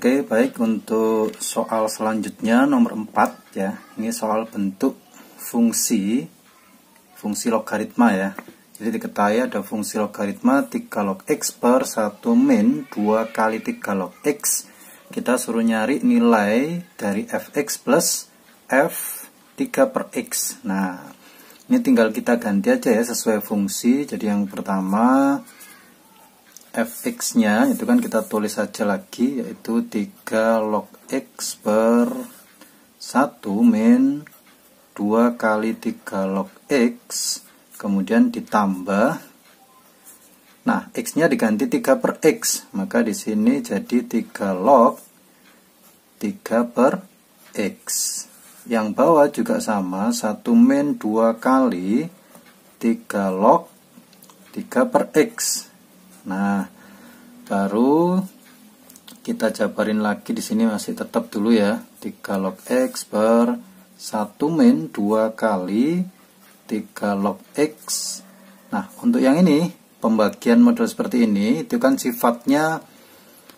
Oke, baik, untuk soal selanjutnya nomor 4 ya. Ini soal bentuk fungsi logaritma ya. Jadi diketahui ada fungsi logaritma 3 log x per 1 min 2 kali 3 log x. Kita suruh nyari nilai dari fx plus f 3 per x. Nah, ini tinggal kita ganti aja ya sesuai fungsi. Jadi yang pertama fx-nya itu kan kita tulis saja lagi, yaitu 3 log x per 1 min 2 kali 3 log x, kemudian ditambah, nah x-nya diganti 3 per x, maka di sini jadi 3 log 3 per x. Yang bawah juga sama, 1 min 2 kali 3 log 3 per x. Nah, baru kita jabarin lagi, di sini masih tetap dulu ya, 3 log x per 1 min 2 kali 3 log x. Nah, untuk yang ini, pembagian model seperti ini, itu kan sifatnya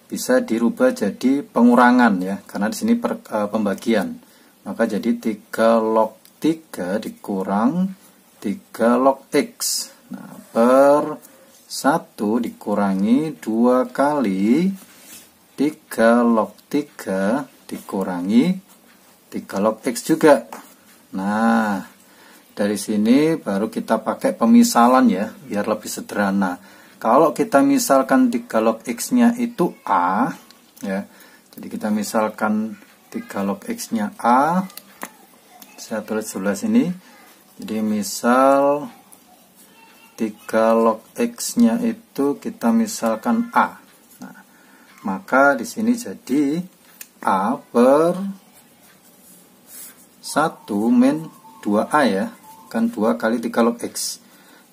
bisa dirubah jadi pengurangan ya, karena di sini pembagian. Maka jadi 3 log 3 dikurang 3 log x. Nah, per 1 dikurangi 2 kali 3 log 3 dikurangi 3 log x juga. Nah, dari sini baru kita pakai pemisalan ya, biar lebih sederhana. Kalau kita misalkan 3 log x-nya itu A ya. Jadi kita misalkan 3 log x-nya A. Saya tulis sebelah sini. Jadi misal 3 log x-nya itu kita misalkan A. Nah, maka di sini jadi A per 1 min 2A ya. Kan 2 kali 3 log x.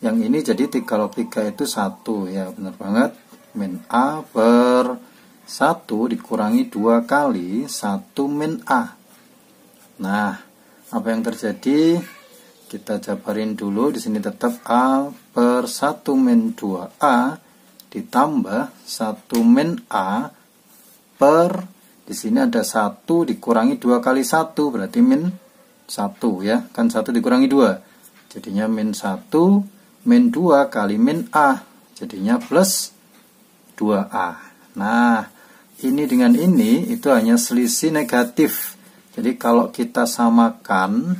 Yang ini jadi 3 log 3 itu 1 ya, benar banget. Min A per 1 dikurangi 2 kali 1 min A. Nah, apa yang terjadi? Kita jabarin dulu, di sini tetap A per 1 min 2A ditambah 1 min A per, di sini ada 1 dikurangi 2 kali 1, berarti min 1 ya, kan 1 dikurangi 2, jadinya min 1, min 2 kali min A, jadinya plus 2A. Nah, ini dengan ini itu hanya selisih negatif. Jadi kalau kita samakan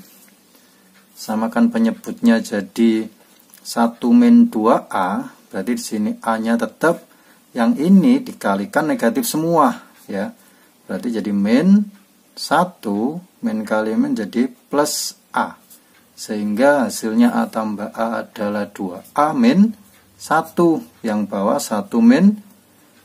penyebutnya jadi 1 min 2A, berarti di sini A-nya tetap, yang ini dikalikan negatif semua ya. Berarti jadi min 1, min kali min jadi plus A. Sehingga hasilnya A tambah A adalah 2A min 1, yang bawah 1 min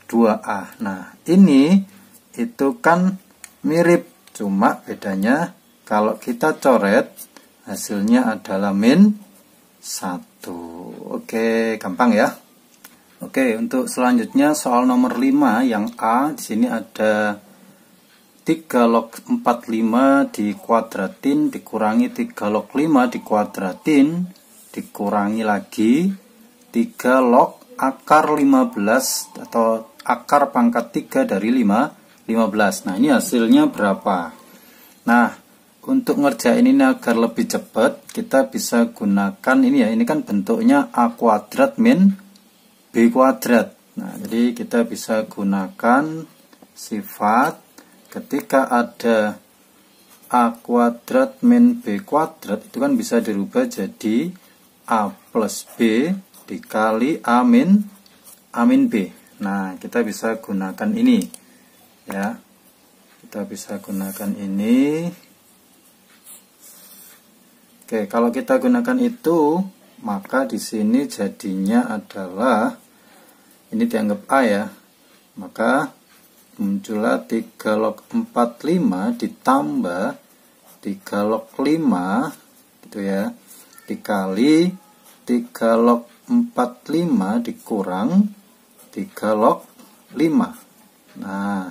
2A. Nah, ini itu kan mirip, cuma bedanya kalau kita coret hasilnya adalah min 1. Oke, gampang ya. Oke, untuk selanjutnya soal nomor 5 yang A, di sini ada 3 log 45 dikuadratin dikurangi 3 log 5 dikuadratin dikurangi lagi 3 log akar 15 atau akar pangkat 3 dari 15. Nah, ini hasilnya berapa? Nah, untuk ngerjain ini agar lebih cepat, kita bisa gunakan ini ya. Ini kan bentuknya A kuadrat min B kuadrat. Nah, jadi kita bisa gunakan sifat ketika ada A kuadrat min B kuadrat, itu kan bisa dirubah jadi A plus B dikali A min B. Nah, kita bisa gunakan ini ya. Kita bisa gunakan ini. Oke, kalau kita gunakan itu, maka di sini jadinya adalah, ini dianggap A ya, maka muncullah 3 log 45 ditambah 3 log 5 gitu ya, dikali 3 log 45 dikurang 3 log 5. Nah,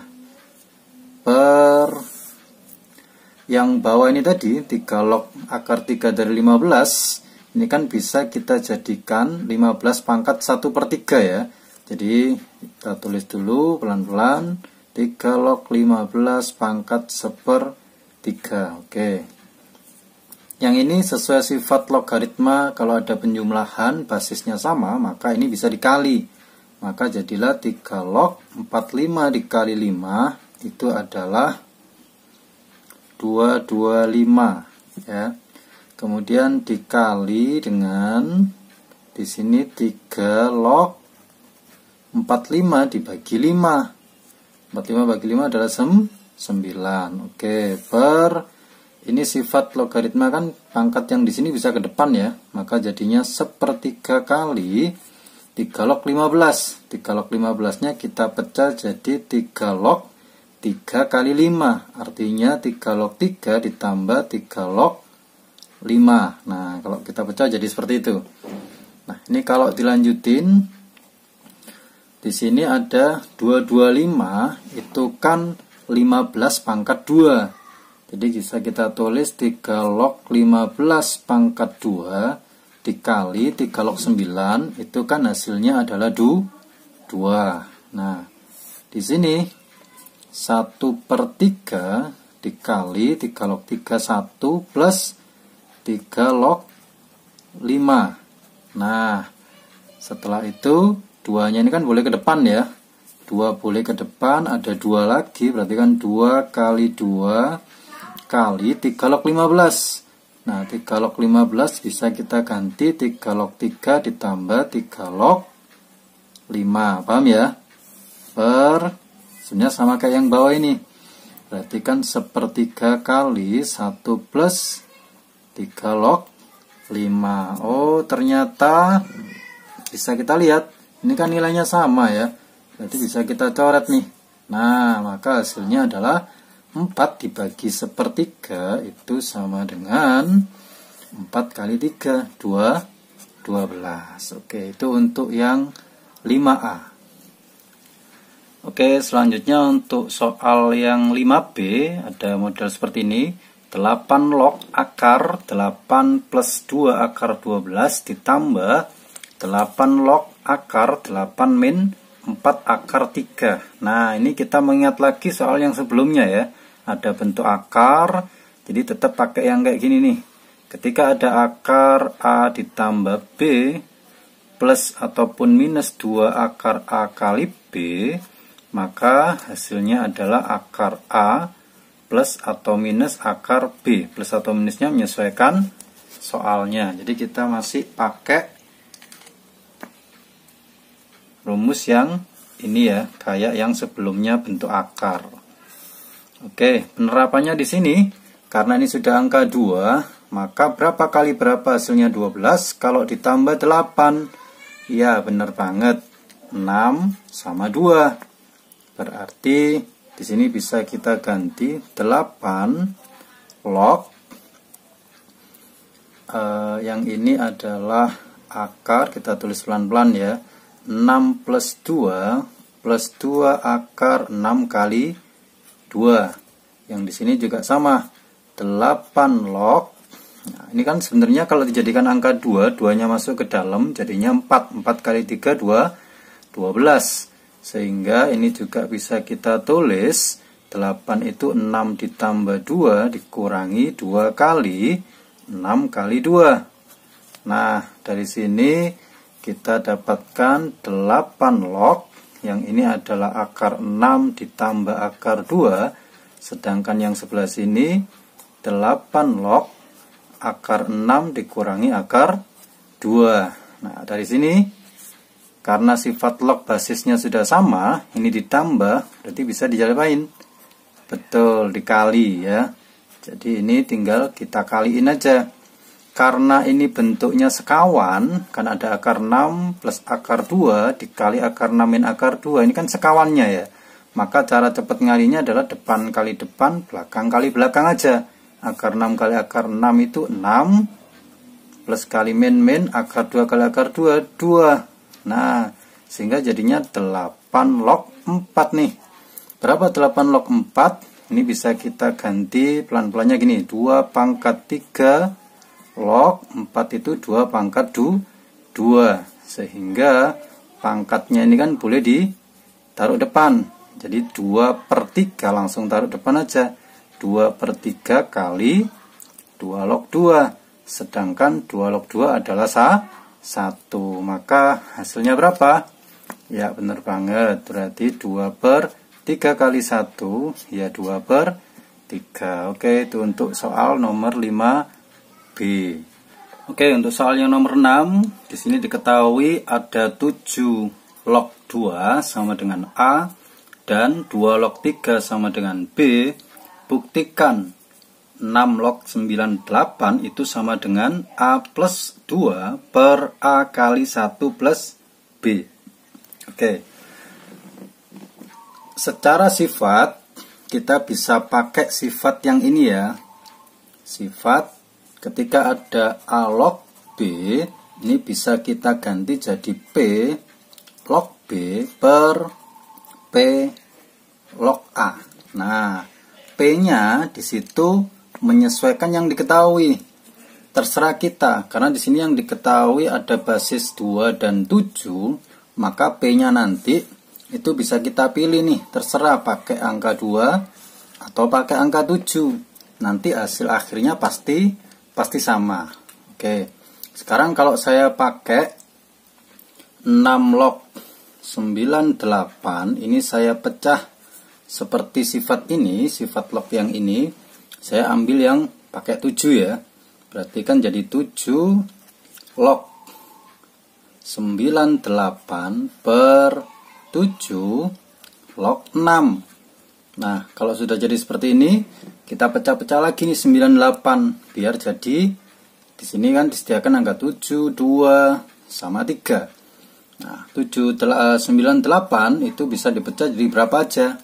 per yang bawah ini tadi 3 log akar 3 dari 15, ini kan bisa kita jadikan 15 pangkat 1/3 ya. Jadi kita tulis dulu pelan-pelan 3 log 15 pangkat 1/3. Oke. Yang ini sesuai sifat logaritma, kalau ada penjumlahan basisnya sama, maka ini bisa dikali. Maka jadilah 3 log 45 dikali 5 itu adalah 225 ya. Kemudian dikali dengan di sini 3 log 45 dibagi 5. 45 bagi 5 adalah 9. Oke, ini sifat logaritma kan pangkat yang di sini bisa ke depan ya, maka jadinya 1/3 kali 3 log 15. 3 log 15-nya kita pecah jadi 3 log 3 kali 5. Artinya 3 log 3 ditambah 3 log 5. Nah, kalau kita pecah jadi seperti itu. Nah, ini kalau dilanjutin, di sini ada 225, itu kan 15 pangkat 2. Jadi bisa kita tulis 3 log 15 pangkat 2 dikali 3 log 9, itu kan hasilnya adalah 2. Nah, di sini 1/3 dikali 3 log 3 1 plus 3 log 5. Nah, setelah itu 2-nya ini kan boleh ke depan ya. 2 boleh ke depan, ada 2 lagi, berarti kan 2 kali 2 kali 3 log 15. Nah, 3 log 15 bisa kita ganti 3 log 3 ditambah 3 log 5. Paham ya? Sebenarnya sama kayak yang bawah ini. Berarti kan 1/3 kali 1 plus 3 log 5. Oh, ternyata bisa kita lihat. Ini kan nilainya sama ya. Berarti bisa kita coret nih. Nah, maka hasilnya adalah 4 dibagi 1/3 itu sama dengan 4 kali 3, 12. Oke, itu untuk yang 5A. Oke, selanjutnya untuk soal yang 5B, ada model seperti ini. 8 log akar 8 plus 2 akar 12 ditambah 8 log akar 8 min 4 akar 3. Nah, ini kita mengingat lagi soal yang sebelumnya ya. Ada bentuk akar, jadi tetap pakai yang kayak gini nih. Ketika ada akar A ditambah B plus ataupun minus 2 akar A kali B, maka hasilnya adalah akar A plus atau minus akar B. Plus atau minusnya menyesuaikan soalnya. Jadi kita masih pakai rumus yang ini ya, kayak yang sebelumnya bentuk akar. Oke, penerapannya di sini, karena ini sudah angka 2, maka berapa kali berapa hasilnya 12? Kalau ditambah 8, ya benar banget, 6 sama 2. Berarti di sini bisa kita ganti 8 log, yang ini adalah akar, kita tulis pelan-pelan ya, 6 plus 2 plus 2 akar 6 kali 2. Yang di sini juga sama, 8 log. Nah, ini kan sebenarnya kalau dijadikan angka 2, 2-nya masuk ke dalam, jadinya 4. 4 kali 3, 12. Sehingga ini juga bisa kita tulis, 8 itu 6 ditambah 2 dikurangi 2 kali 6 kali 2. Nah, dari sini kita dapatkan 8 log. Yang ini adalah akar 6 ditambah akar 2, sedangkan yang sebelah sini 8 log akar 6 dikurangi akar 2. Nah, dari sini karena sifat log basisnya sudah sama, ini ditambah, berarti bisa dijalanin. Betul, dikali ya. Jadi ini tinggal kita kaliin aja. Karena ini bentuknya sekawan, kan ada akar 6 plus akar 2 dikali akar 6 min akar 2, ini kan sekawannya ya. Maka cara cepat ngalinya adalah depan kali depan, belakang kali belakang aja. Akar 6 kali akar 6 itu 6, plus kali min akar 2 kali akar 2, 2. Nah, sehingga jadinya 8 log 4 nih. Berapa 8 log 4? Ini bisa kita ganti pelan-pelannya gini, 2 pangkat 3 log 4 itu 2 pangkat 2. Sehingga pangkatnya ini kan boleh ditaruh depan. Jadi 2/3 langsung taruh depan aja. 2/3 kali 2 log 2. Sedangkan 2 log 2 adalah 1. Maka hasilnya berapa? Ya benar banget. Berarti 2/3 kali 1. Ya 2/3. Oke, itu untuk soal nomor 5B. Oke, untuk soal yang nomor 6. Di sini diketahui ada 7 log 2 sama dengan A. Dan 2 log 3 sama dengan B. Buktikan 6 log 98 itu sama dengan A plus 2 per A kali 1 plus B. Oke. Secara sifat, kita bisa pakai sifat yang ini ya. Sifat ketika ada A log B, ini bisa kita ganti jadi P log B per P log A. Nah, P-nya di situ menyesuaikan yang diketahui. Terserah kita, karena di sini yang diketahui ada basis 2 dan 7, maka P-nya nanti itu bisa kita pilih nih, terserah pakai angka 2 atau pakai angka 7. Nanti hasil akhirnya pasti sama. Oke. Sekarang kalau saya pakai 6 log 98, ini saya pecah seperti sifat ini, sifat log yang ini, saya ambil yang pakai 7 ya. Berarti kan jadi 7 log 98 per 7 log 6. Nah, kalau sudah jadi seperti ini, kita pecah-pecah lagi nih 98 biar jadi di sini kan disediakan angka 7, 2 sama 3. Nah, 98 itu bisa dipecah jadi berapa aja?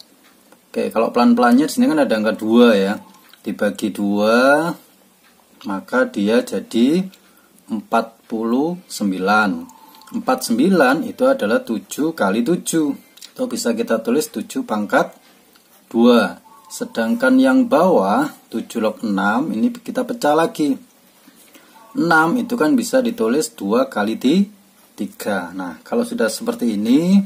Oke, kalau pelan-pelannya di sini kan ada angka 2 ya. Dibagi 2, maka dia jadi 49. 49 itu adalah 7 kali 7. Atau bisa kita tulis 7 pangkat 2. Sedangkan yang bawah 7 log 6 ini kita pecah lagi. 6 itu kan bisa ditulis 2 kali 3. Nah, kalau sudah seperti ini,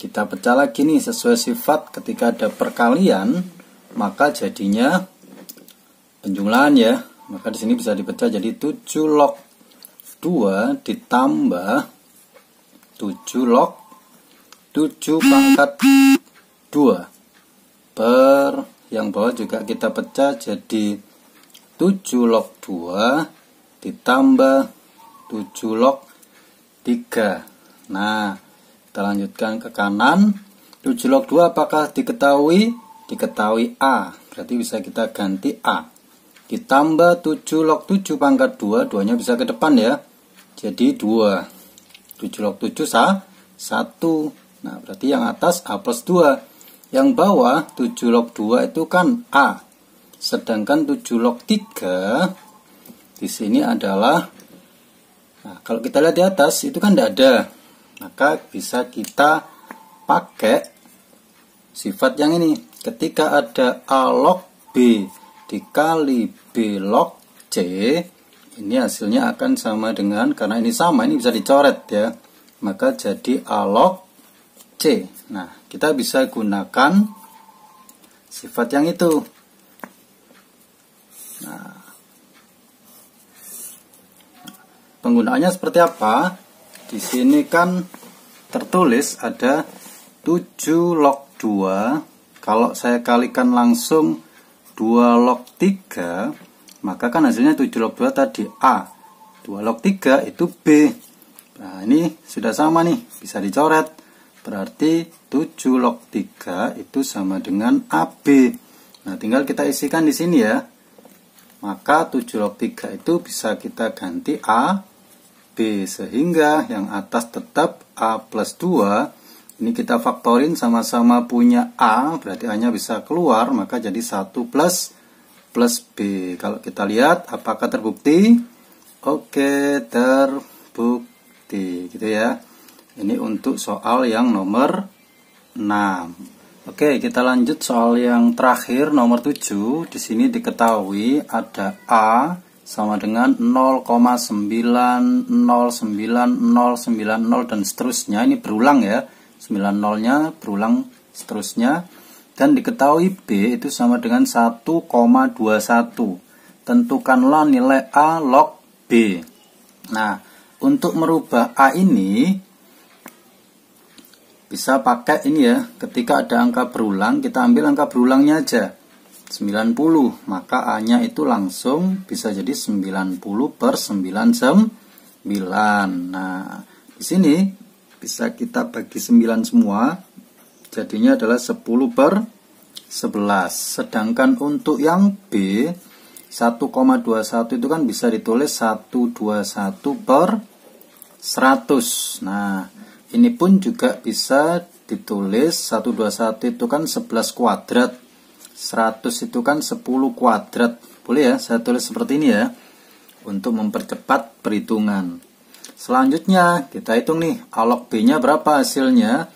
kita pecah lagi nih sesuai sifat ketika ada perkalian, maka jadinya penjumlahan ya. Maka di sini bisa dipecah jadi 7 log 2 ditambah 7 log 7 pangkat 2 per yang bawah juga kita pecah jadi 7 log 2 ditambah 7 log 3. Nah, kita lanjutkan ke kanan. 7 log 2 apakah diketahui? Diketahui A. Berarti bisa kita ganti A. Ditambah 7 log 7 pangkat 2. 2-nya bisa ke depan ya. Jadi 2. 7 log 7 1. Nah, berarti yang atas A plus 2. Yang bawah 7 log 2 itu kan A. Sedangkan 7 log 3 di sini adalah, nah, kalau kita lihat di atas itu kan tidak ada. Maka bisa kita pakai sifat yang ini. Ketika ada A log B dikali B log C, ini hasilnya akan sama dengan, karena ini sama, ini bisa dicoret ya. Maka jadi A log C. Nah, kita bisa gunakan sifat yang itu. Nah, penggunaannya seperti apa? Di sini kan tertulis ada 7 log 2. Kalau saya kalikan langsung 2 log 3, maka kan hasilnya 7 log 2 tadi A. 2 log 3 itu B. Nah, ini sudah sama nih, bisa dicoret. Berarti 7 log 3 itu sama dengan AB. Nah, tinggal kita isikan di sini ya. Maka 7 log 3 itu bisa kita ganti A, B, sehingga yang atas tetap A plus 2. Ini kita faktorin, sama-sama punya A, berarti A-nya bisa keluar, maka jadi 1 plus B. Kalau kita lihat, apakah terbukti? Oke, terbukti, gitu ya. Ini untuk soal yang nomor 6. Oke, kita lanjut soal yang terakhir, nomor 7. Di sini diketahui ada A sama dengan 0,9090090 dan seterusnya. Ini berulang ya. 90-nya berulang seterusnya. Dan diketahui B itu sama dengan 1,21. Tentukanlah nilai A log B. Nah, untuk merubah A ini bisa pakai ini ya. Ketika ada angka berulang, kita ambil angka berulangnya aja. 90, maka A-nya itu langsung bisa jadi 90 per 99. Nah, di sini bisa kita bagi 9 semua. Jadinya adalah 10 per 11. Sedangkan untuk yang B 1,21 itu kan bisa ditulis 121 per 100. Nah, ini pun juga bisa ditulis 121 itu kan 11 kuadrat. 100 itu kan 10 kuadrat. Boleh ya, saya tulis seperti ini ya. Untuk mempercepat perhitungan. Selanjutnya, kita hitung nih, A log B-nya berapa hasilnya.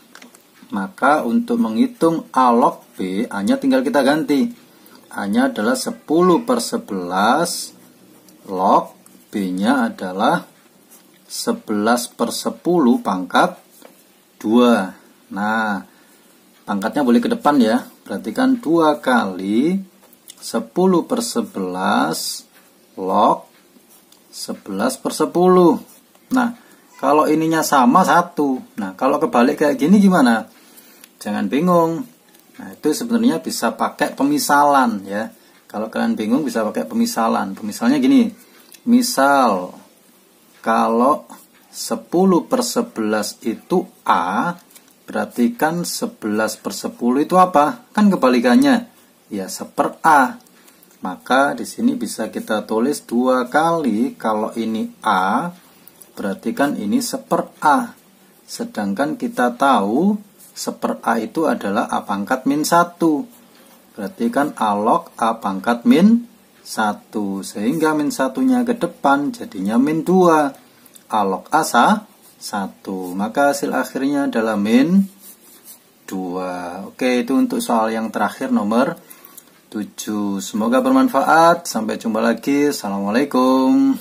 Maka untuk menghitung A log B, A-nya tinggal kita ganti. A-nya adalah 10 per 11, log B-nya adalah 11 per 10 pangkat 2. Nah, pangkatnya boleh ke depan ya. Berarti kan 2 kali 10 per 11 log 11 per 10. Nah, kalau ininya sama 1. Nah, kalau kebalik kayak gini gimana? Jangan bingung. Nah, itu sebenarnya bisa pakai pemisalan ya. Kalau kalian bingung bisa pakai pemisalan. Pemisalnya gini. Misal kalau 10 per 11 itu A, berarti kan 11 per 10 itu apa? Kan kebalikannya. Ya, 1/A. Maka di sini bisa kita tulis 2 kali kalau ini A, berarti kan ini 1/A. Sedangkan kita tahu 1/A itu adalah A pangkat min 1. Berarti kan A log A pangkat min 1. Sehingga min 1-nya ke depan jadinya min 2. A log A 1. Maka hasil akhirnya adalah min 2. Oke, itu untuk soal yang terakhir nomor 7. Semoga bermanfaat. Sampai jumpa lagi. Assalamualaikum.